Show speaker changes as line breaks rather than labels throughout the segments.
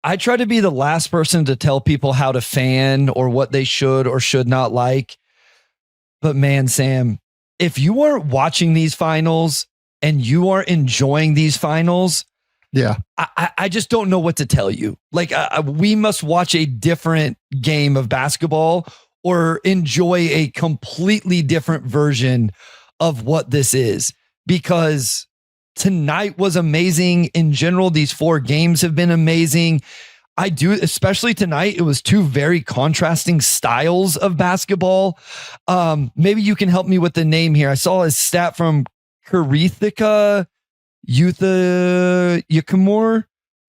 I try to be the last person to tell people how to fan or what they should or should not like. But man, Sam, if you aren't watching these finals and you are enjoying these finals,
yeah,
I just don't know what to tell you. Like we must watch a different game of basketball or enjoy a completely different version of what this is, because tonight was amazing. In general, these 4 games have been amazing. I do, especially tonight, it was 2 very contrasting styles of basketball. Maybe you can help me with the name here. I saw a stat from Karithika Yukamore.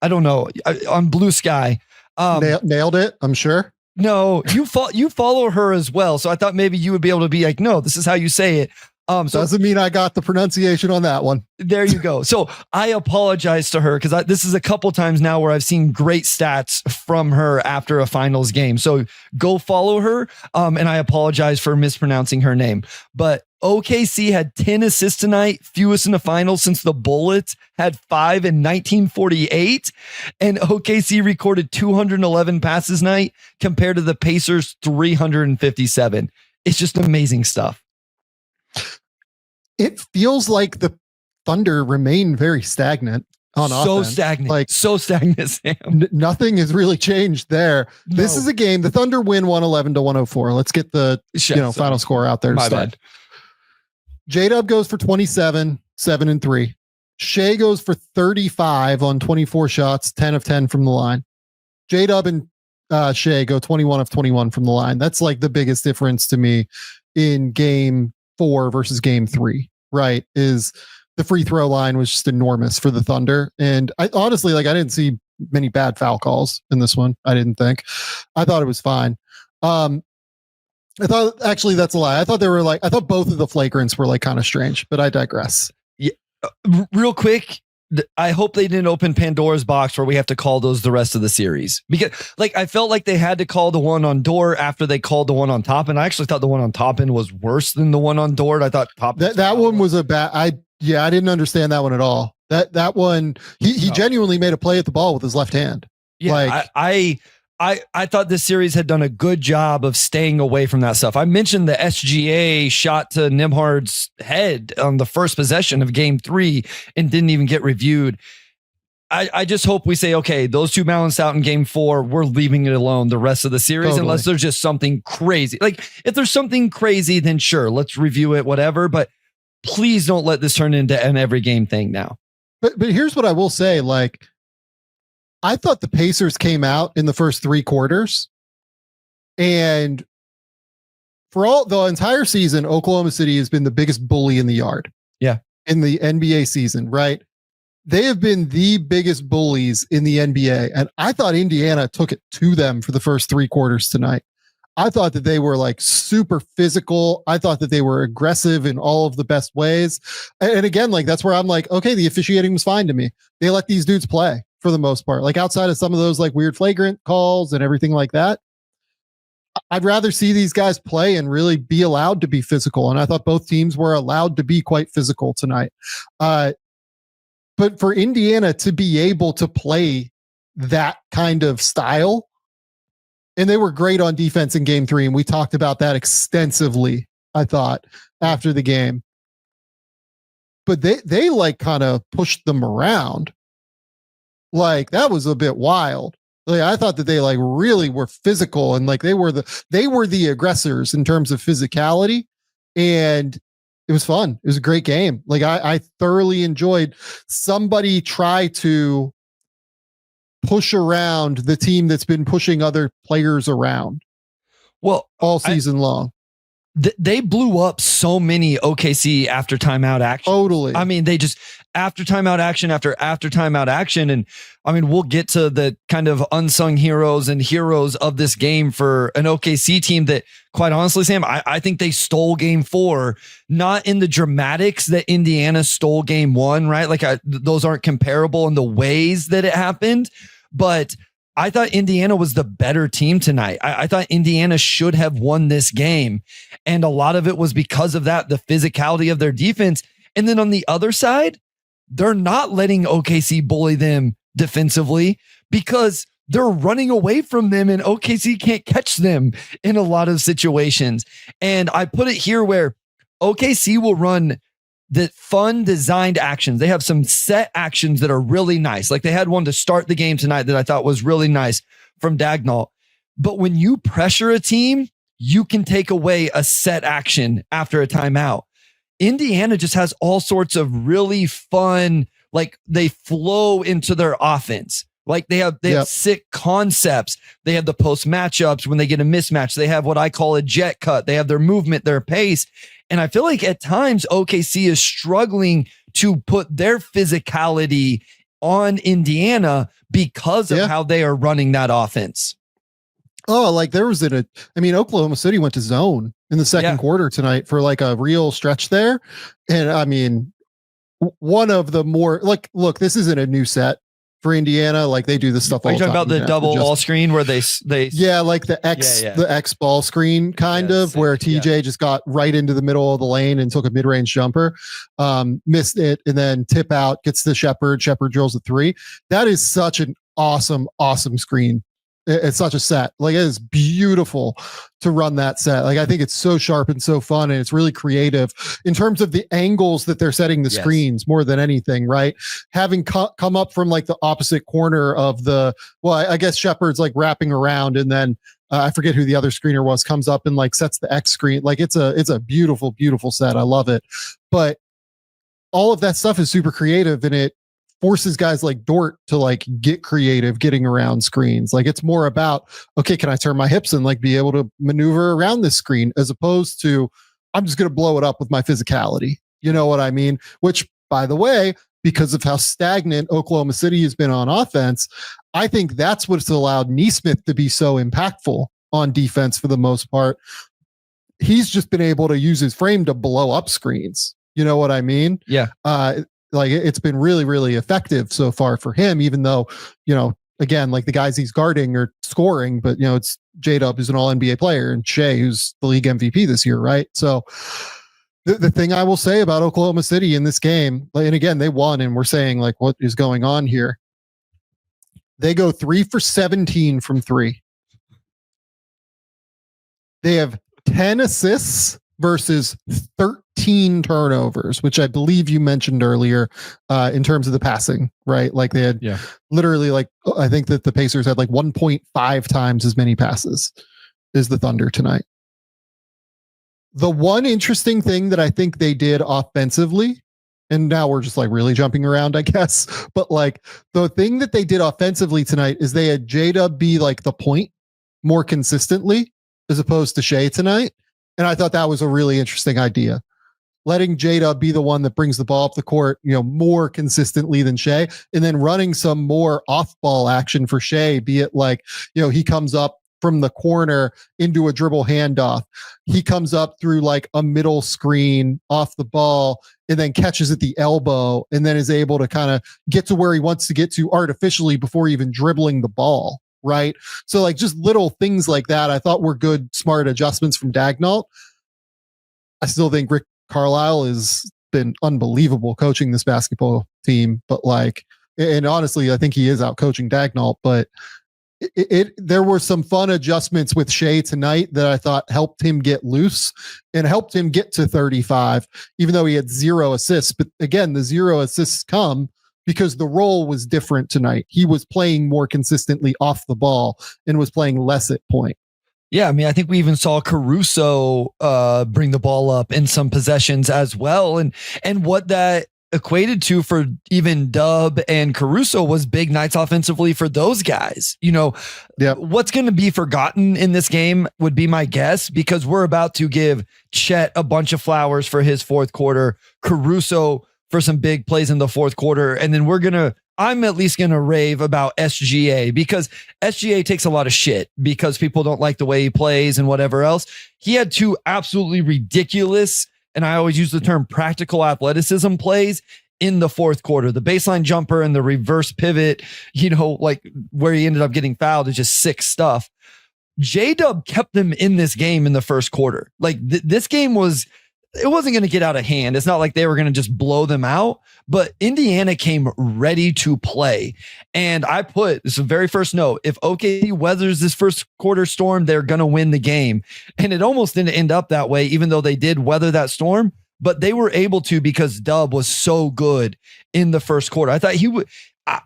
I don't know, on Blue Sky.
Nailed it, I'm sure.
No, you follow her as well. So I thought maybe you would be able to be like, no, this is how you say it. So
doesn't mean I got the pronunciation on that one.
There you go. So I apologize to her because this is a couple times now where I've seen great stats from her after a finals game. So go follow her. And I apologize for mispronouncing her name. But OKC had 10 assists tonight, fewest in the finals since the Bullets had 5 in 1948. And OKC recorded 211 passes night compared to the Pacers 357. It's just amazing stuff.
It feels like the Thunder remain very stagnant on offense.
So stagnant, Sam.
Nothing has really changed there. No. This is a game. The Thunder win 111-104. Let's get the final score out there.
My bad.
JDub goes for 27, 7 and 3. Shai goes for 35 on 24 shots, 10 of 10 from the line. JDub and Shai go 21 of 21 from the line. That's like the biggest difference to me in game 4 versus game 3, right? Is the free throw line was just enormous for the Thunder. And I honestly, I didn't see many bad foul calls in this one. I didn't think. I thought it was fine. I thought, actually, that's a lie. I thought both of the flagrants were kind of strange, but I digress.
Yeah. Real quick, I hope they didn't open Pandora's box where we have to call those the rest of the series, because I felt like they had to call the one on Dort after they called the one on Toppin. I actually thought the one on Toppin was worse than the one on Dort. I thought
that one was a bad. I didn't understand that one at all. That one, he genuinely made a play at the ball with his left hand.
Yeah, I thought this series had done a good job of staying away from that stuff. I mentioned the SGA shot to Nembhard's head on the first possession of game 3 and didn't even get reviewed. I just hope we say, okay, those 2 balanced out in game 4. We're leaving it alone the rest of the series, totally. Unless there's just something crazy. If there's something crazy, then sure, let's review it, whatever. But please don't let this turn into an every game thing now.
But here's what I will say, I thought the Pacers came out in the first 3 quarters, and for the entire season, Oklahoma City has been the biggest bully in the yard.
Yeah.
In the NBA season, right? They have been the biggest bullies in the NBA. And I thought Indiana took it to them for the first 3 quarters tonight. I thought that they were super physical. I thought that they were aggressive in all of the best ways. And again, that's where I'm okay, the officiating was fine to me. They let these dudes play for the most part, outside of some of those weird flagrant calls and everything like that. I'd rather see these guys play and really be allowed to be physical. And I thought both teams were allowed to be quite physical tonight. But for Indiana to be able to play that kind of style, and they were great on defense in game 3. And we talked about that extensively, I thought, after the game. But they kind of pushed them around. That was a bit wild. I thought that they really were physical, and they were the aggressors in terms of physicality, and it was fun. It was a great game. I thoroughly enjoyed somebody try to push around the team that's been pushing other players around.
Well,
all season long.
They blew up so many OKC after timeout action.
Totally.
I mean, they just after timeout action after timeout action. And I mean, we'll get to the kind of unsung heroes and heroes of this game for an OKC team that, quite honestly, Sam, I think they stole game 4, not in the dramatics that Indiana stole game 1, right? Those aren't comparable in the ways that it happened, but I thought Indiana was the better team tonight. I thought Indiana should have won this game. And a lot of it was because of that, the physicality of their defense. And then on the other side, they're not letting OKC bully them defensively, because they're running away from them and OKC can't catch them in a lot of situations. And I put it here where OKC will run the fun designed actions. They have some set actions that are really nice. Like they had one to start the game tonight that I thought was really nice from Dagnall. But when you pressure a team, you can take away a set action after a timeout. Indiana just has all sorts of really fun, like they flow into their offense. Like they have sick concepts. They have the post matchups when they get a mismatch. They have what I call a jet cut. They have their movement, their pace. And I feel like at times OKC is struggling to put their physicality on Indiana because of how they are running that offense.
Oh, like there was Oklahoma City went to zone in the second quarter tonight for like a real stretch there. And I mean, one of the more like, look, this isn't a new set for Indiana. Like they do this stuff all the time.
Are you talking about the double ball screen where they
like the X ball screen where TJ just got right into the middle of the lane and took a mid-range jumper, missed it, and then tip out, gets to Shepherd drills a three. That is such an awesome screen. It's such a set. Like it is beautiful to run that set. Like I think it's so sharp and so fun, and it's really creative in terms of the angles that they're setting the screens more than anything, right? Having come up from like the opposite corner of I guess Shepherd's like wrapping around, and then I forget who the other screener was, comes up and like sets the X screen. Like it's a beautiful, beautiful set. I love it. But all of that stuff is super creative, and it forces guys like Dort to like get creative getting around screens. Like it's more about, okay, can I turn my hips and like be able to maneuver around this screen, as opposed to I'm just going to blow it up with my physicality. You know what I mean? Which, by the way, because of how stagnant Oklahoma City has been on offense, I think that's what's allowed Nesmith to be so impactful on defense for the most part. He's just been able to use his frame to blow up screens. You know what I mean?
Yeah.
Like it's been really, really effective so far for him, even though, again, like the guys he's guarding are scoring, but it's JDub who's an all NBA player and Shai who's the league MVP this year. Right. So the thing I will say about Oklahoma City in this game, and again, they won, and we're saying like, what is going on here? They go 3 for 17 from three. They have 10 assists versus 13 turnovers, which I believe you mentioned earlier in terms of the passing, right? Like they had literally like, I think that the Pacers had like 1.5 times as many passes as the Thunder tonight. The one interesting thing that I think they did offensively, and now we're just like really jumping around, I guess, but like the thing that they did offensively tonight is they had JDub be like the point more consistently as opposed to Shai tonight. And I thought that was a really interesting idea. Letting JDub be the one that brings the ball up the court, more consistently than Shai, and then running some more off-ball action for Shai, be it like, he comes up from the corner into a dribble handoff. He comes up through like a middle screen off the ball and then catches at the elbow and then is able to kind of get to where he wants to get to artificially before even dribbling the ball. Right. So like just little things like that, I thought were good, smart adjustments from Dagnall. I still think Rick Carlisle has been unbelievable coaching this basketball team, but like, and honestly, I think he is out coaching Dagnall, but there were some fun adjustments with Shai tonight that I thought helped him get loose and helped him get to 35, even though he had 0 assists. But again, the 0 assists come because the role was different tonight. He was playing more consistently off the ball and was playing less at point.
Yeah, I mean, I think we even saw Caruso bring the ball up in some possessions as well. And what that equated to for even Dub and Caruso was big nights offensively for those guys. What's going to be forgotten in this game would be my guess, because we're about to give Chet a bunch of flowers for his fourth quarter, Caruso for some big plays in the fourth quarter. And then I'm at least going to rave about SGA, because SGA takes a lot of shit because people don't like the way he plays and whatever else. He had 2 absolutely ridiculous, and I always use the term practical athleticism plays in the fourth quarter. The baseline jumper and the reverse pivot, like where he ended up getting fouled, is just sick stuff. JDub kept them in this game in the first quarter. Like this game was it wasn't going to get out of hand. It's not like they were going to just blow them out, but Indiana came ready to play. And I put this is the very first note. If OKC weathers this first quarter storm, they're going to win the game. And it almost didn't end up that way, even though they did weather that storm, but they were able to because Dub was so good in the first quarter. I thought he would,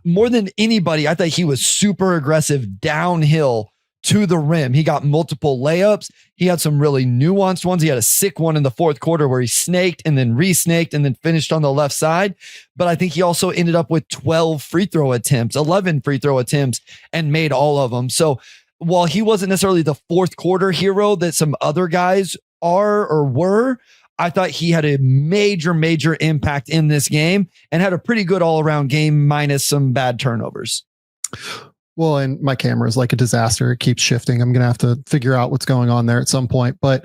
more than anybody, I thought he was super aggressive downhill to the rim. He got multiple layups. He had some really nuanced ones. He had a sick one in the fourth quarter where he snaked and then re-snaked and then finished on the left side. But I think he also ended up with 11 free throw attempts, and made all of them. So while he wasn't necessarily the fourth quarter hero that some other guys are or were, I thought he had a major, major impact in this game and had a pretty good all-around game minus some bad turnovers.
Well, and my camera is like a disaster. It keeps shifting. I'm going to have to figure out what's going on there at some point. But,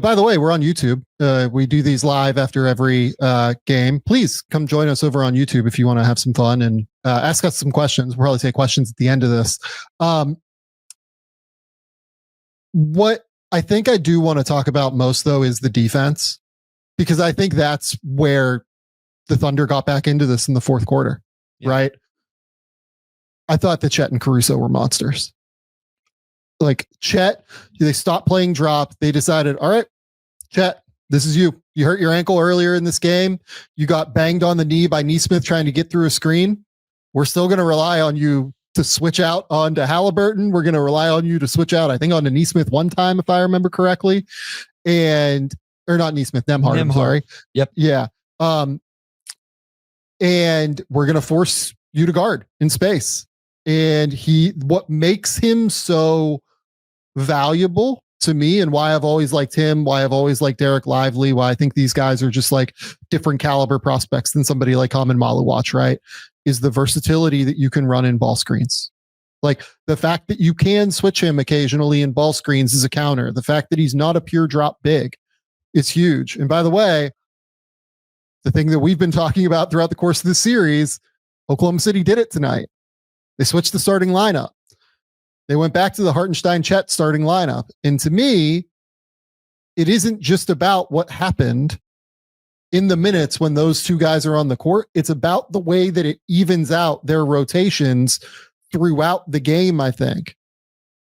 by the way, we're on YouTube. We do these live after every game. Please come join us over on YouTube if you want to have some fun and ask us some questions. We'll probably take questions at the end of this. What I think I do want to talk about most, though, is the defense, because I think that's where the Thunder got back into this in the fourth quarter, right? I thought that Chet and Caruso were monsters. Like Chet, they stopped playing drop. They decided, all right, Chet, this is you. You hurt your ankle earlier in this game. You got banged on the knee by Neesmith trying to get through a screen. We're still going to rely on you to switch out onto Halliburton. We're going to rely on you to switch out, I think, onto Neesmith one time, if I remember correctly. Or not Neesmith, Nembhard. I'm sorry.
Yep.
Yeah. And we're going to force you to guard in space. And what makes him so valuable to me, and why I've always liked him, why I've always liked Derek Lively, why I think these guys are just like different caliber prospects than somebody like Haman Maluwatch, right? Is the versatility that you can run in ball screens. Like the fact that you can switch him occasionally in ball screens as a counter. The fact that he's not a pure drop big is huge. And by the way, the thing that we've been talking about throughout the course of this series, Oklahoma City did it tonight. They switched the starting lineup. They went back to the Hartenstein-Chet starting lineup. And to me, it isn't just about what happened in the minutes when those two guys are on the court. It's about the way that it evens out their rotations throughout the game, I think.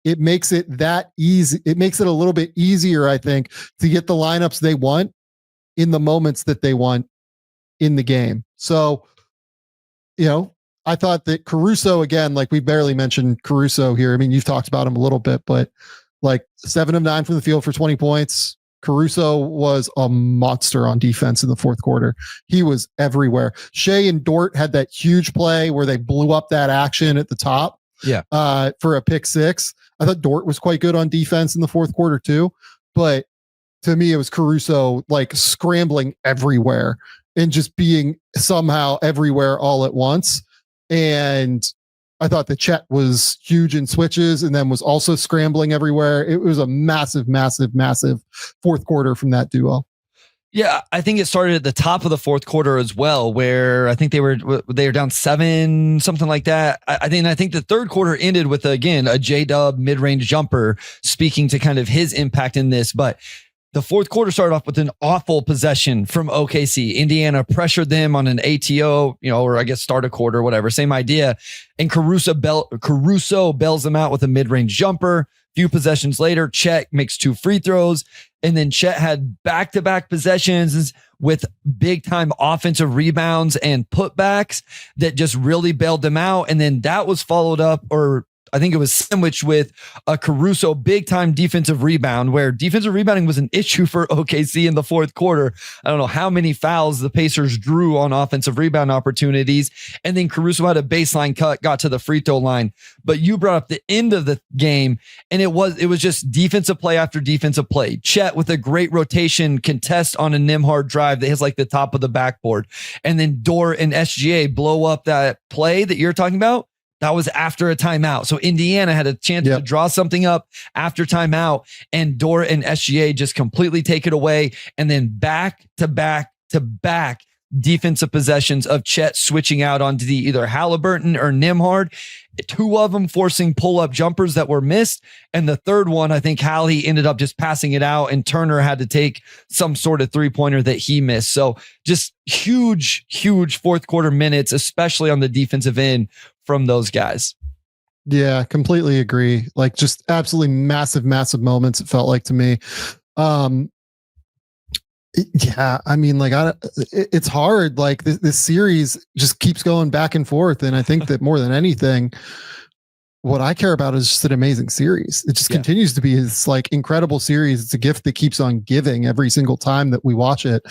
It makes it that easy. It makes it a little bit easier, I think, to get the lineups they want in the moments that they want in the game. So, I thought that Caruso, again, like we barely mentioned Caruso here. I mean, you've talked about him a little bit, but like 7 of 9 from the field for 20 points. Caruso was a monster on defense in the fourth quarter. He was everywhere. Shai and Dort had that huge play where they blew up that action at the top for a pick six. I thought Dort was quite good on defense in the fourth quarter too. But to me, it was Caruso like scrambling everywhere and just being somehow everywhere all at once. And I thought that Chet was huge in switches and then was also scrambling everywhere. It was a massive, massive, massive fourth quarter from that duo.
Yeah, I think it started at the top of the fourth quarter as well, where I think they were down 7, something like that. I think the third quarter ended with, again, a JDub mid-range jumper, speaking to kind of his impact in this. But the fourth quarter started off with an awful possession from OKC. Indiana pressured them on an ATO, or I guess start a quarter, whatever, same idea. And Caruso bails them out with a mid-range jumper. Few possessions later, Chet makes 2 free throws. And then Chet had back-to-back possessions with big-time offensive rebounds and putbacks that just really bailed them out. And then that was followed up, or I think it was sandwiched with a Caruso big-time defensive rebound, where defensive rebounding was an issue for OKC in the fourth quarter. I don't know how many fouls the Pacers drew on offensive rebound opportunities. And then Caruso had a baseline cut, got to the free throw line. But you brought up the end of the game, and it was just defensive play after defensive play. Chet with a great rotation contest on a Nembhard drive that hits like the top of the backboard. And then Dort and SGA blow up that play that you're talking about. That was after a timeout. So Indiana had a chance to draw something up after timeout, and Dort and SGA just completely take it away. And then back to back to back, defensive possessions of Chet switching out onto the either Halliburton or Nembhard. 2 of them forcing pull-up jumpers that were missed. And the third one, I think Hallie ended up just passing it out and Turner had to take some sort of three-pointer that he missed. So just huge fourth quarter minutes, especially on the defensive end from those guys.
Yeah, completely agree. Like just absolutely massive moments. It felt like to me. Yeah, I mean, like, it's hard. Like this series just keeps going back and forth. And I think that more than anything, what I care about is just an amazing series. It just continues to be this like incredible series. It's a gift that keeps on giving every single time that we watch it.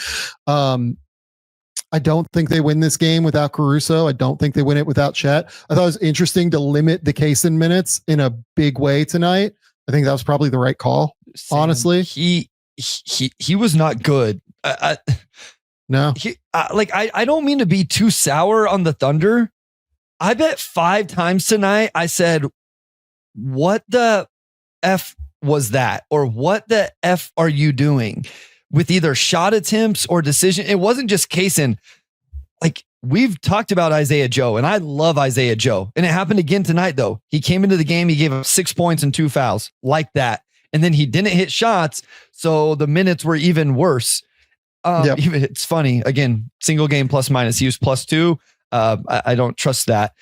I don't think they win this game without Caruso. I don't think they win it without Chet. I thought it was interesting to limit the Kaysen minutes in a big way tonight. I think that was probably the right call. Honestly,
he was not good.
No,
I don't mean to be too sour on the Thunder. I bet 5 times tonight I said, what the F was that? Or what the F are you doing with either shot attempts or decision? It wasn't just Kaysen. Like we've talked about Isaiah Joe and I love Isaiah Joe. And it happened again tonight though. He came into the game. He gave up 6 points and 2 fouls like that. And then he didn't hit shots. So the minutes were even worse. Even it's funny. Again, single game plus minus. He used +2. I don't trust that.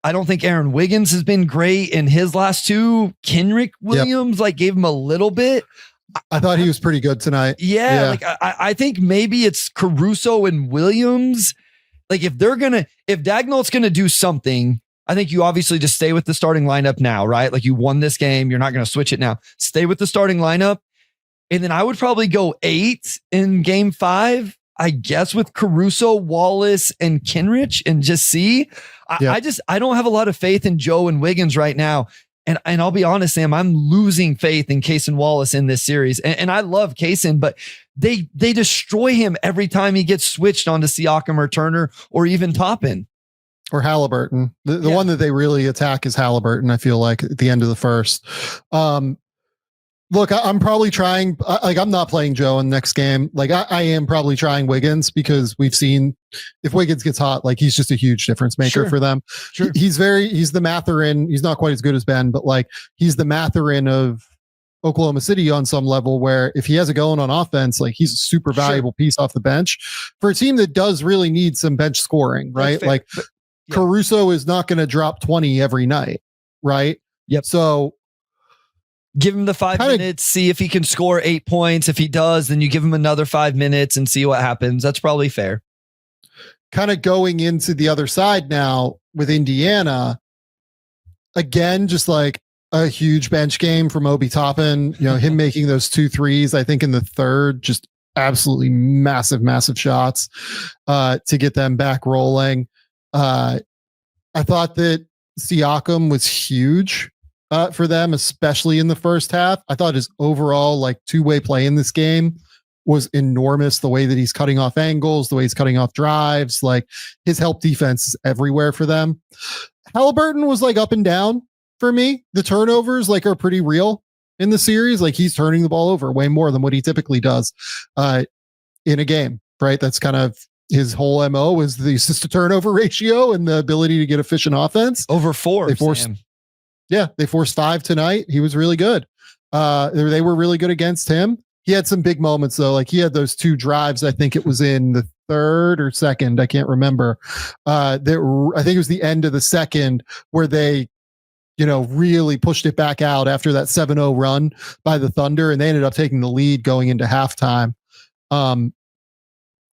I don't think Aaron Wiggins has been great in his last 2. Kenrick Williams gave him a little bit.
I thought he was pretty good tonight.
Yeah. Like I think maybe it's Caruso and Williams. Like if Dagnall's gonna do something, I think you obviously just stay with the starting lineup now, right? Like you won this game. You're not going to switch it now. Stay with the starting lineup. And then I would probably go 8 in game 5, I guess, with Caruso, Wallace, and Kenrich and just see. I don't have a lot of faith in Joe and Wiggins right now. And I'll be honest, Sam, I'm losing faith in Kaysen Wallace in this series. And I love Kaysen, but they destroy him every time he gets switched onto Siakam or Turner or even Toppin.
Or Halliburton. The one that they really attack is Halliburton, I feel like, at the end of the first. Look, I'm probably trying, I'm not playing Joe in the next game. Like, I am probably trying Wiggins because we've seen if Wiggins gets hot, like, he's just a huge difference maker for them. Sure. He's the Mathurin. He's not quite as good as Ben, but, like, he's the Mathurin of Oklahoma City on some level, where if he has it going on offense, like, he's a super valuable piece off the bench for a team that does really need some bench scoring, right? Like, Caruso is not going to drop 20 every night, right?
Yep.
So
give him the 5 minutes, see if he can score 8 points. If he does, then you give him another 5 minutes and see what happens. That's probably fair.
Kind of going into the other side now with Indiana, again, just like a huge bench game from Obi Toppin, him making those 2 threes, I think in the third, just absolutely massive shots to get them back rolling. I thought that Siakam was huge for them, especially in the first half. I thought his overall two-way play in this game was enormous. The way that he's cutting off angles, the way he's cutting off drives, like his help defense is everywhere for them. Halliburton was up and down for me. The turnovers are pretty real in the series. Like he's turning the ball over way more than what he typically does in a game, right? That's kind of his whole MO is the assist to turnover ratio and the ability to get efficient offense.
Over 4.
They forced 5 tonight. He was really good. They were really good against him. He had some big moments though. Like he had those 2 drives. I think it was in the third or second. I can't remember. I think it was the end of the second where they, really pushed it back out after that 7-0 run by the Thunder. And they ended up taking the lead going into halftime.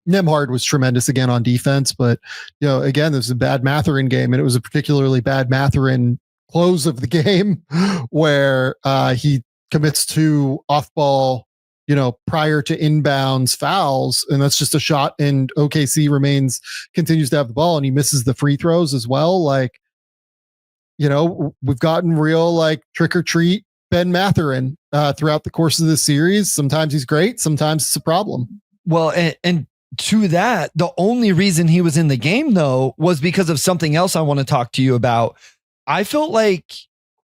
Nembhard was tremendous again on defense, but again, this is a bad Mathurin game, and it was a particularly bad Mathurin close of the game where he commits 2 off-ball, prior to inbounds fouls, and that's just a shot, and OKC continues to have the ball, and he misses the free throws as well. Like, we've gotten real trick or treat Ben Mathurin throughout the course of this series. Sometimes he's great, sometimes it's a problem.
Well, and to that, the only reason he was in the game though was because of something else I want to talk to you about. I felt like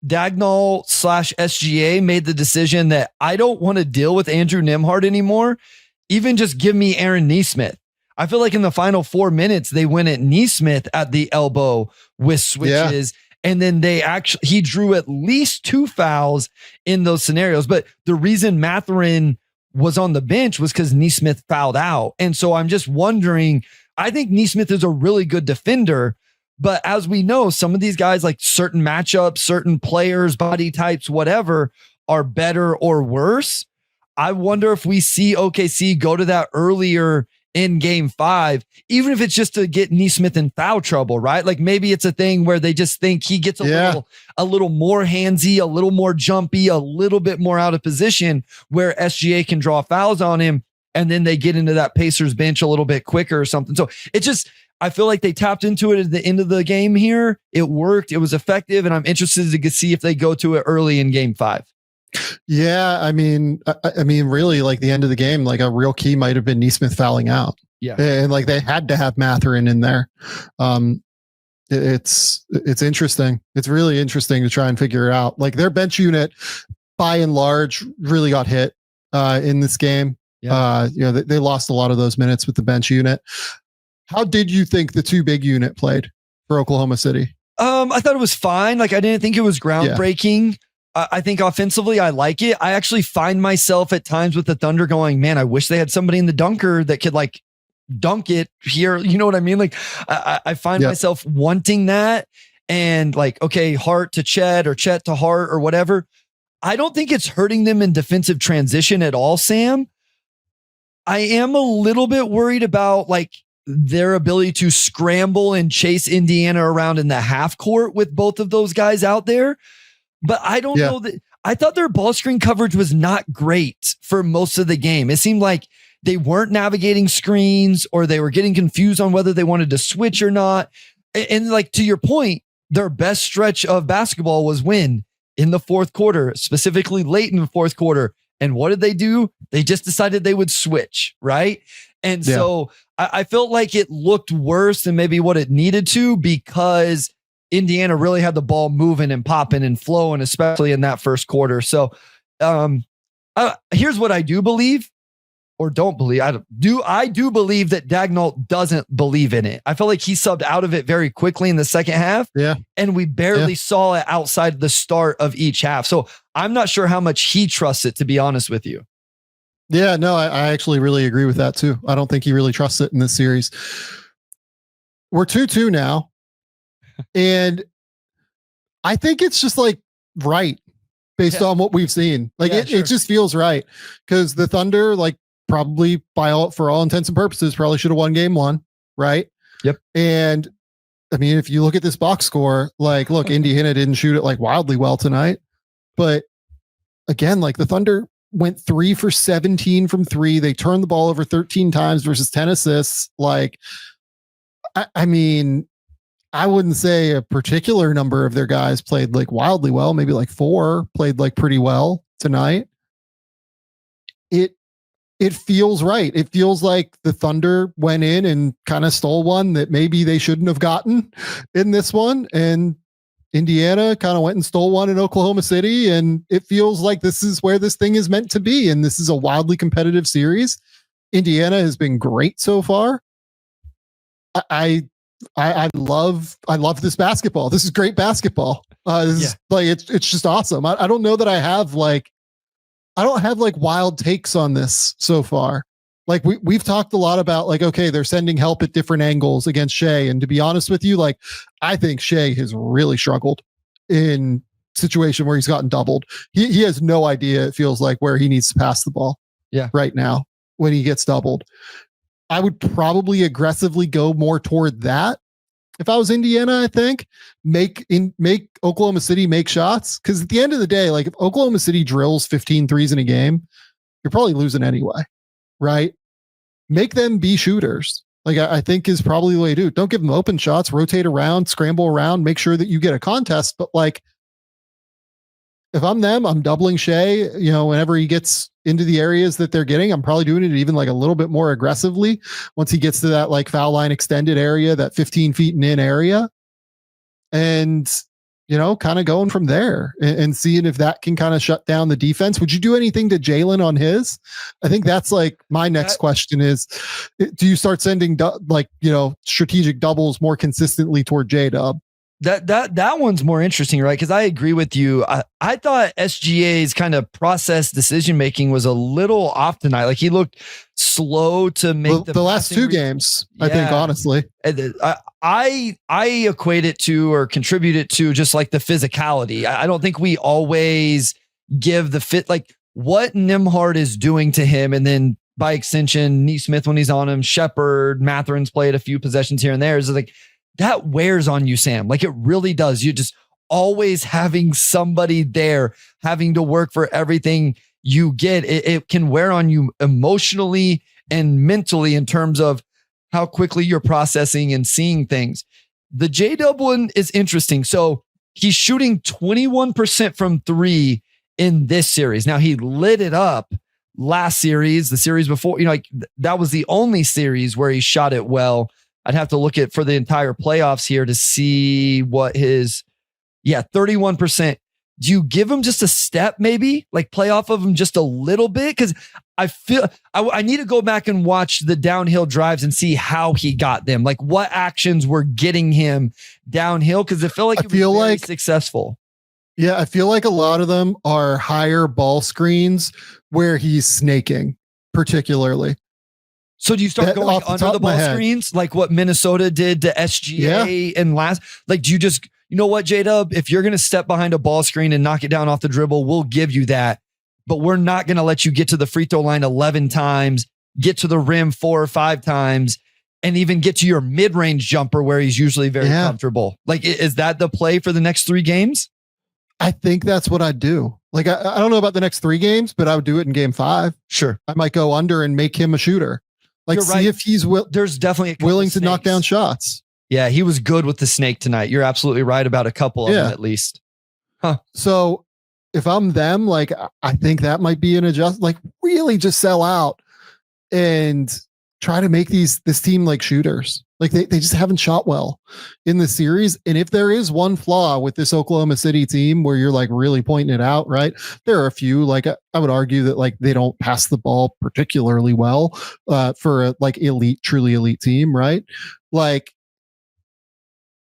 Dagnall/SGA made the decision that I don't want to deal with Andrew Nembhard anymore. Even just give me Aaron Nesmith. I feel like in the final 4 minutes, they went at Neesmith at the elbow with switches. And then he drew at least 2 fouls in those scenarios. But the reason Mathurin was on the bench was because Neesmith fouled out. And so I'm just wondering, I think Neesmith is a really good defender. But as we know, some of these guys, like certain matchups, certain players, body types, whatever, are better or worse. I wonder if we see OKC go to that earlier in game 5, even if it's just to get Neesmith in foul trouble, right? Like maybe it's a thing where they just think he gets a little more handsy, a little more jumpy, a little bit more out of position where SGA can draw fouls on him. And then they get into that Pacers bench a little bit quicker or something. So it's just, I feel like they tapped into it at the end of the game here. It worked. It was effective. And I'm interested to see if they go to it early in game 5.
Yeah, I mean, really, like the end of the game, like a real key might have been Neesmith fouling out.
Yeah,
and like they had to have Mathurin in there. It's interesting. It's really interesting to try and figure it out. Like their bench unit, by and large, really got hit in this game. Yeah. They lost a lot of those minutes with the bench unit. How did you think the 2 big unit played for Oklahoma City?
I thought it was fine. Like I didn't think it was groundbreaking. I think offensively, I like it. I actually find myself at times with the Thunder going, man, I wish they had somebody in the dunker that could like dunk it here. You know what I mean? Like I find myself wanting that and like, okay, Hart to Chet or Chet to Hart or whatever. I don't think it's hurting them in defensive transition at all, Sam. I am a little bit worried about like their ability to scramble and chase Indiana around in the half court with both of those guys out there. But I don't know that I thought their ball screen coverage was not great for most of the game. It seemed like they weren't navigating screens or they were getting confused on whether they wanted to switch or not. And like, to your point, their best stretch of basketball was when in the fourth quarter, specifically late in the fourth quarter. And what did they do? They just decided they would switch. Right. And so I felt like it looked worse than maybe what it needed to because Indiana really had the ball moving and popping and flowing, especially in that first quarter. So here's what I do believe or don't believe. I do believe that Dagnall doesn't believe in it. I feel like he subbed out of it very quickly in the second half. Yeah. And we barely saw it outside the start of each half. So I'm not sure how much he trusts it, to be honest with you.
Yeah, no, I actually really agree with that too. I don't think he really trusts it in this series. We're 2-2 now. And I think it's just like right based on what we've seen. Like it just feels right because the Thunder, like probably for all intents and purposes, probably should have won game 1. Right.
Yep.
And I mean, if you look at this box score, like, look, Indiana didn't shoot it like wildly well tonight, but again, like the Thunder went 3 for 17 from 3. They turned the ball over 13 times versus 10 assists. Like, I mean, I wouldn't say a particular number of their guys played like wildly well. Maybe like 4 played like pretty well tonight. It feels right. It feels like the Thunder went in and kind of stole one that maybe they shouldn't have gotten in this one. And Indiana kind of went and stole one in Oklahoma City. And it feels like this is where this thing is meant to be. And this is a wildly competitive series. Indiana has been great so far. I love this basketball. This is great basketball. This is like, it's just awesome. I don't know that I don't have like wild takes on this so far. Like we've talked a lot about like, okay, they're sending help at different angles against Shai. And to be honest with you, like I think Shai has really struggled in situation where he's gotten doubled. He has no idea, it feels like, where he needs to pass the ball right now when he gets doubled. I would probably aggressively go more toward that. If I was Indiana, I think make Oklahoma City make shots. Cause at the end of the day, like if Oklahoma City drills 15 threes in a game, you're probably losing anyway. Right. Make them be shooters. Like I think is probably the way to do it. Don't give them open shots, rotate around, scramble around, make sure that you get a contest. But like, if I'm them, I'm doubling Shai, whenever he gets into the areas that they're getting, I'm probably doing it even like a little bit more aggressively once he gets to that like foul line extended area, that 15 feet and in area. And kind of going from there and seeing if that can kind of shut down the defense. Would you do anything to Jalen on his? I think that's like my next question is, do you start sending strategic doubles more consistently toward JDub?
That one's more interesting, right? Because I agree with you. I thought SGA's kind of process decision making was a little off tonight. Like he looked slow to make
the last two games. Yeah. I think honestly,
I equate it to or contribute it to just like the physicality. I don't think we always give the fit like what Nembhard is doing to him, and then by extension, Neesmith when he's on him, Shepard, Matherin's played a few possessions here and there. Is like. That wears on you, Sam. Like it really does. You just always having somebody there, having to work for everything you get. It can wear on you emotionally and mentally in terms of how quickly you're processing and seeing things. The JDub one is interesting. So he's shooting 21% from three in this series. Now he lit it up last series, the series before, that was the only series where he shot it well. I'd have to look at for the entire playoffs here to see what 31%. Do you give him just a step, maybe like play off of him just a little bit? Cause I feel I need to go back and watch the downhill drives and see how he got them. Like what actions were getting him downhill. Cause I feel like it was very successful.
Yeah. I feel like a lot of them are higher ball screens where he's snaking particularly.
So do you start going under the ball screens like what Minnesota did to SGA and last? Like, do you just, you know what, JDub, if you're going to step behind a ball screen and knock it down off the dribble, we'll give you that. But we're not going to let you get to the free throw line 11 times, get to the rim 4 or 5 times, and even get to your mid-range jumper where he's usually very comfortable. Like, is that the play for the next 3 games?
I think that's what I'd do. Like, I don't know about the next 3 games, but I would do it in game 5.
Sure.
I might go under and make him a shooter. Like,
You're
see
right.
if he's
there's definitely
willing to knock down shots.
Yeah, he was good with the snake tonight. You're absolutely right about a couple of them at least. Huh.
So if I'm them, like, I think that might be an adjust. Like, really just sell out and try to make this team like shooters. Like they just haven't shot well in the series. And if there is one flaw with this Oklahoma City team where you're like really pointing it out, right? There are a few, like I would argue that like they don't pass the ball particularly well for a like truly elite team, right? Like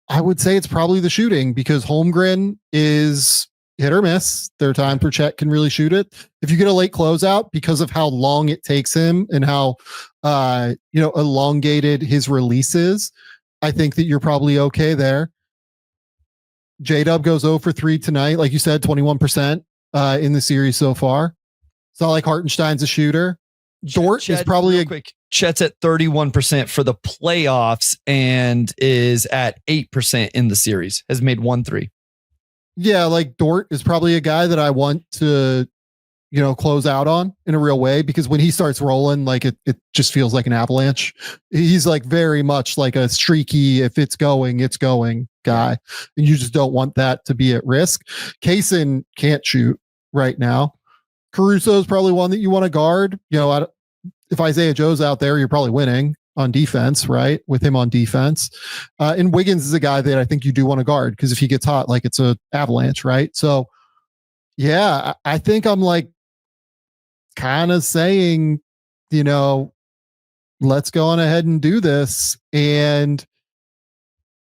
I would say it's probably the shooting because Holmgren is hit or miss. Their time per check can really shoot it. If you get a late closeout because of how long it takes him and how elongated his release is, I think that you're probably okay there. JDub goes 0 for 3 tonight, like you said, 21% in the series so far. It's not like Hartenstein's a shooter. Dort is probably
Chet's at 31% for the playoffs and is at 8% in the series. Has made 1 3.
Yeah, like Dort is probably a guy that I want to, close out on in a real way because when he starts rolling, like it just feels like an avalanche. He's like very much like a streaky, if it's going guy. And you just don't want that to be at risk. Kaysen can't shoot right now. Caruso is probably one that you want to guard. If Isaiah Joe's out there, you're probably winning on defense, right? With him on defense. And Wiggins is a guy that I think you do want to guard because if he gets hot, like it's a avalanche, right? So yeah, I think I'm like kind of saying, let's go on ahead and do this and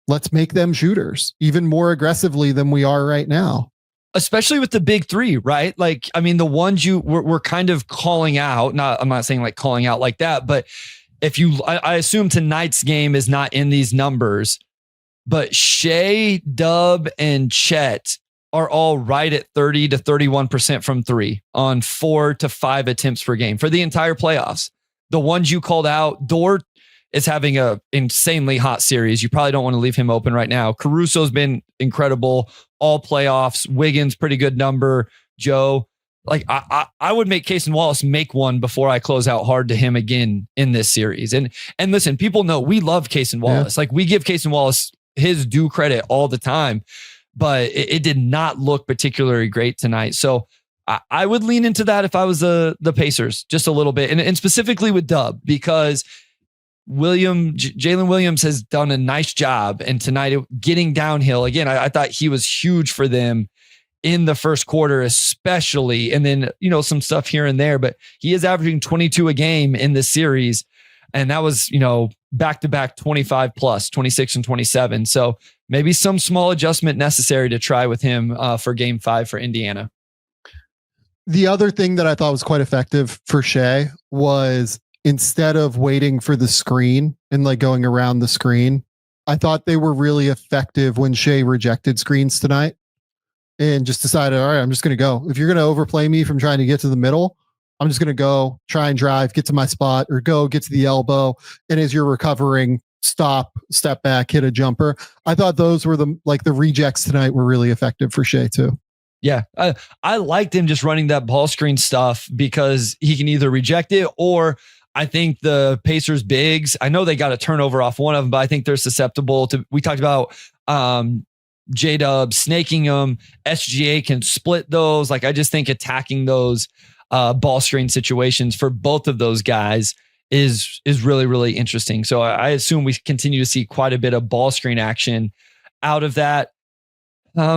let's make them shooters even more aggressively than we are right now.
Especially with the big 3, right? Like, I mean, the ones we're kind of calling out, I'm not saying like calling out like that, but I assume tonight's game is not in these numbers, but Shai, Dub, and Chet are all right at 30 to 31% from 3 on 4 to 5 attempts per game for the entire playoffs. The ones you called out, Dort is having a insanely hot series. You probably don't want to leave him open right now. Caruso's been incredible all playoffs. Wiggins, pretty good number. Joe, like I would make Cason Wallace make one before I close out hard to him again in this series. And listen, people know we love Cason Wallace. Yeah. Like we give Cason Wallace his due credit all the time, but it did not look particularly great tonight. So I would lean into that if I was the Pacers just a little bit, and specifically with Dub, because Jalen Williams has done a nice job. And tonight getting downhill again, I thought he was huge for them in the first quarter, especially. And then, some stuff here and there, but he is averaging 22 a game in this series. And that was, back-to-back 25 plus 26 and 27. So maybe some small adjustment necessary to try with him for game 5 for Indiana.
The other thing that I thought was quite effective for Shai was instead of waiting for the screen and like going around the screen, I thought they were really effective when Shai rejected screens tonight and just decided, all right, I'm just going to go. If you're going to overplay me from trying to get to the middle, I'm just going to go try and drive, get to my spot, or go get to the elbow. And as you're recovering, stop, step back, hit a jumper. I thought those were the rejects tonight were really effective for Shai too.
Yeah, I liked him just running that ball screen stuff because he can either reject it, or I think the Pacers bigs, I know they got a turnover off one of them, but I think they're susceptible to, we talked about JDub snaking them. SGA can split those. Like, I just think attacking those ball screen situations for both of those guys is really, really interesting. So I assume we continue to see quite a bit of ball screen action out of that.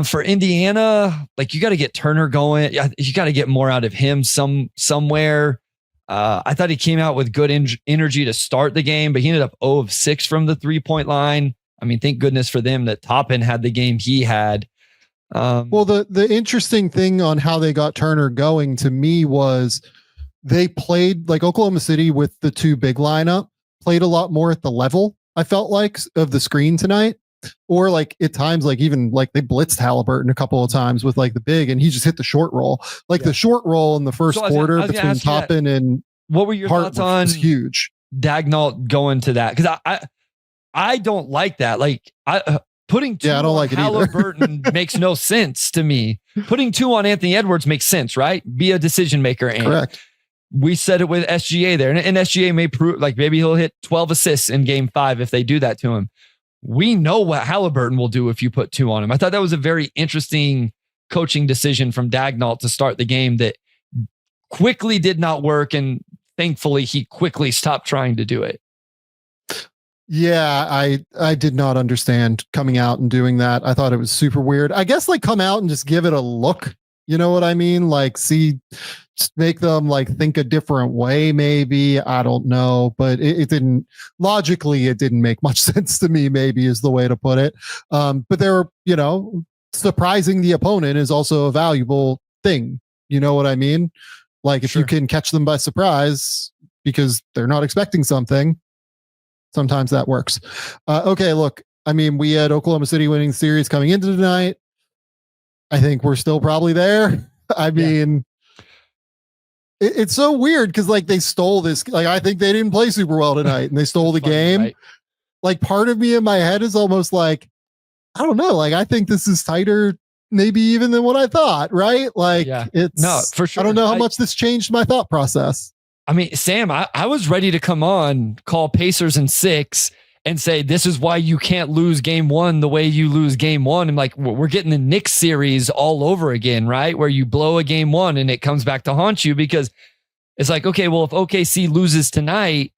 For Indiana, like, you got to get Turner going. You got to get more out of him somewhere. I thought he came out with good energy to start the game, but he ended up 0 of 6 from the 3-point line. I mean, thank goodness for them that Toppin had the game he had.
Well, the interesting thing on how they got Turner going to me was they played like Oklahoma City with the 2 big lineup, played a lot more at the level, I felt like, of the screen tonight. Or like at times, like even like they blitzed Halliburton a couple of times with like the big, and he just hit the short roll. Like the short roll in the first quarter between Toppin and
what were your thoughts on
huge
Dagnall going to that? Because I don't like that. Like putting 2
I don't
on
like
Halliburton makes no sense to me. Putting 2 on Anthony Edwards makes sense, right? Be a decision maker. And
correct.
We said it with SGA there, and SGA may prove like maybe he'll hit 12 assists in game 5 if they do that to him. We know what Halliburton will do if you put 2 on him. I thought that was a very interesting coaching decision from Dagnall to start the game that quickly did not work. And thankfully he quickly stopped trying to do it.
Yeah, I did not understand coming out and doing that. I thought it was super weird. I guess like come out and just give it a look. You know what I mean? Like just make them like think a different way, maybe. I don't know, but it didn't logically, it didn't make much sense to me, maybe is the way to put it. But they're, surprising the opponent is also a valuable thing. You know what I mean? Like if you can catch them by surprise because they're not expecting something, sometimes that works. Okay, look, I mean, we had Oklahoma City winning the series coming into tonight. I think we're still probably there. I mean, it's so weird because like they stole this. Like I think they didn't play super well tonight, and they stole the game. Right? Like part of me in my head is almost like, I don't know. Like I think this is tighter, maybe even than what I thought. Right? Like it's
no, for sure.
I don't know how much this changed my thought process.
I mean, Sam, I was ready to come on, call Pacers in 6. And say, this is why you can't lose game 1 the way you lose game 1. And like, we're getting the Knicks series all over again, right? Where you blow a game 1 and it comes back to haunt you because it's like, okay, well, if OKC loses tonight,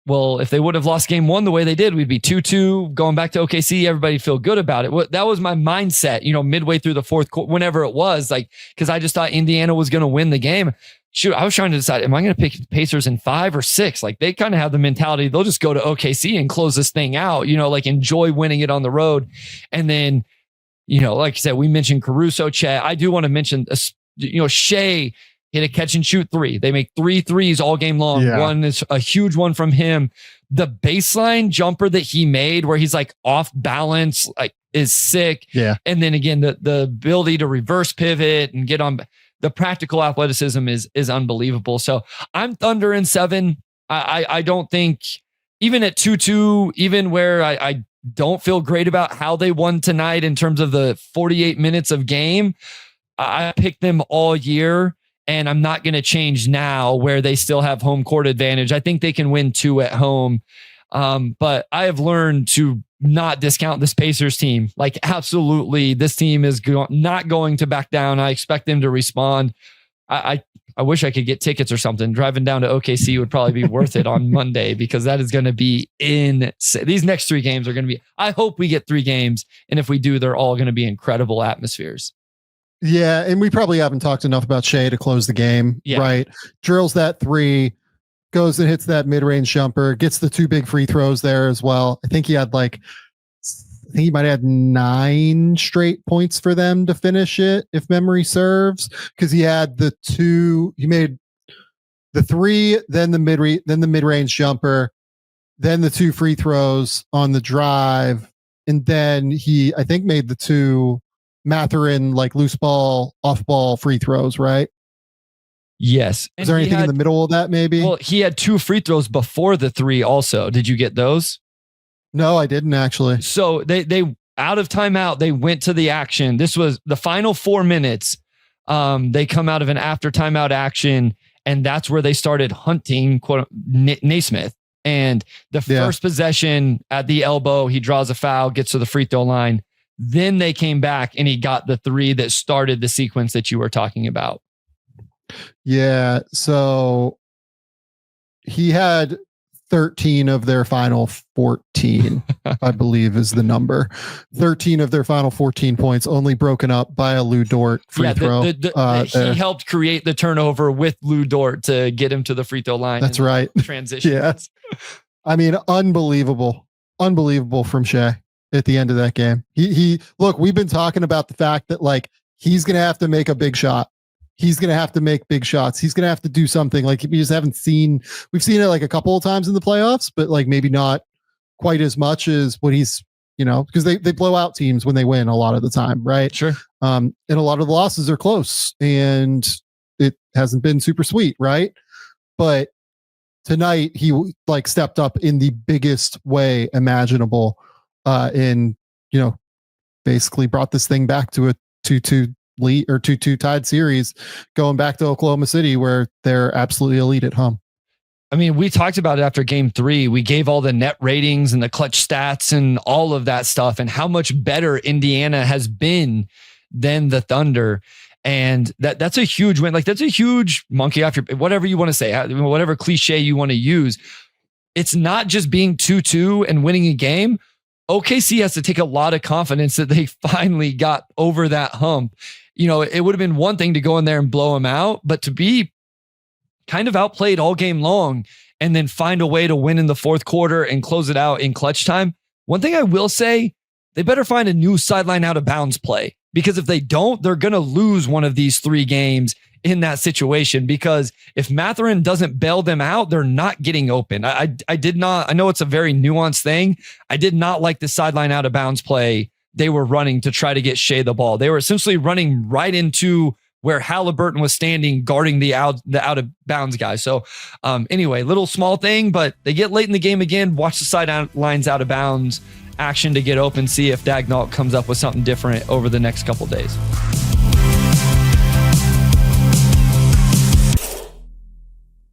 well, if they would have lost game 1 the way they did, we'd be 2-2 going back to OKC. Everybody feel good about it. That was my mindset, midway through the fourth quarter, whenever it was, like, because I just thought Indiana was going to win the game. Shoot, I was trying to decide, am I going to pick Pacers in 5 or 6? Like they kind of have the mentality, they'll just go to OKC and close this thing out, like enjoy winning it on the road. And then, like I said, we mentioned Caruso, Chet. I do want to mention, Shai hit a catch and shoot 3. They make 3 threes all game long. Yeah. One is a huge one from him. The baseline jumper that he made where he's like off balance, like is sick.
Yeah.
And then again, the ability to reverse pivot and get on. The practical athleticism is unbelievable. So I'm Thunder in 7. I don't think even at 2-2, even where I don't feel great about how they won tonight in terms of the 48 minutes of game, I picked them all year and I'm not going to change now where they still have home court advantage. I think they can win 2 at home. But I have learned to not discount this Pacers team. Like absolutely, this team is not going to back down. I expect them to respond. I wish I could get tickets or something. Driving down to OKC would probably be worth it on Monday, because that is going to be insane. These next 3 games are going to be, I hope we get 3 games. And if we do, they're all going to be incredible atmospheres.
Yeah. And we probably haven't talked enough about Shai to close the game, right? Drills that 3, goes and hits that mid-range jumper, gets the 2 big free throws there as well. I think he might have had 9 straight points for them to finish it, if memory serves, because he had he made the 3, then the mid-range jumper, then the 2 free throws on the drive, and then he, I think, made the 2 Mathurin like loose ball, off ball free throws, right?
Yes.
Is there anything in the middle of that maybe?
Well, he had 2 free throws before the 3 also. Did you get those?
No, I didn't actually.
So they out of timeout, they went to the action. This was the final 4 minutes. They come out of an after timeout action, and that's where they started hunting Naismith. And the first possession at the elbow, he draws a foul, gets to the free throw line. Then they came back and he got the 3 that started the sequence that you were talking about.
Yeah. So he had 13 of their final 14, I believe is the number. 13 of their final 14 points, only broken up by a Lou Dort free throw.
He helped create the turnover with Lou Dort to get him to the free throw line.
That's right.
Transition.
Yes. I mean, unbelievable from Shai at the end of that game. He look, we've been talking about the fact that like he's going to have to make a big shot. He's going to have to make big shots. He's going to have to do something. Like we just haven't seen, we've seen it like a couple of times in the playoffs, but like maybe not quite as much as what he's, because they blow out teams when they win a lot of the time. Right.
Sure.
And a lot of the losses are close and it hasn't been super sweet. Right. But tonight he like stepped up in the biggest way imaginable, and, basically brought this thing back to a 2-2 lead or 2-2 tied series, going back to Oklahoma City where they're absolutely elite at home.
I mean, we talked about it after game 3. We gave all the net ratings and the clutch stats and all of that stuff and how much better Indiana has been than the Thunder. And that's a huge win. Like that's a huge monkey off your, whatever you want to say, whatever cliche you want to use. It's not just being 2-2 and winning a game. OKC has to take a lot of confidence that they finally got over that hump. It would have been one thing to go in there and blow them out, but to be kind of outplayed all game long and then find a way to win in the 4th quarter and close it out in clutch time. One thing I will say, they better find a new sideline out of bounds play, because if they don't, they're going to lose one of these 3 games in that situation, because if Mathurin doesn't bail them out, they're not getting open. I know it's a very nuanced thing. I did not like the sideline out of bounds play they were running to try to get Shai the ball. They were essentially running right into where Halliburton was standing guarding the out of bounds guy. So anyway, little small thing, but they get late in the game again, watch the sidelines out of bounds action to get open, see if Dagnall comes up with something different over the next couple days.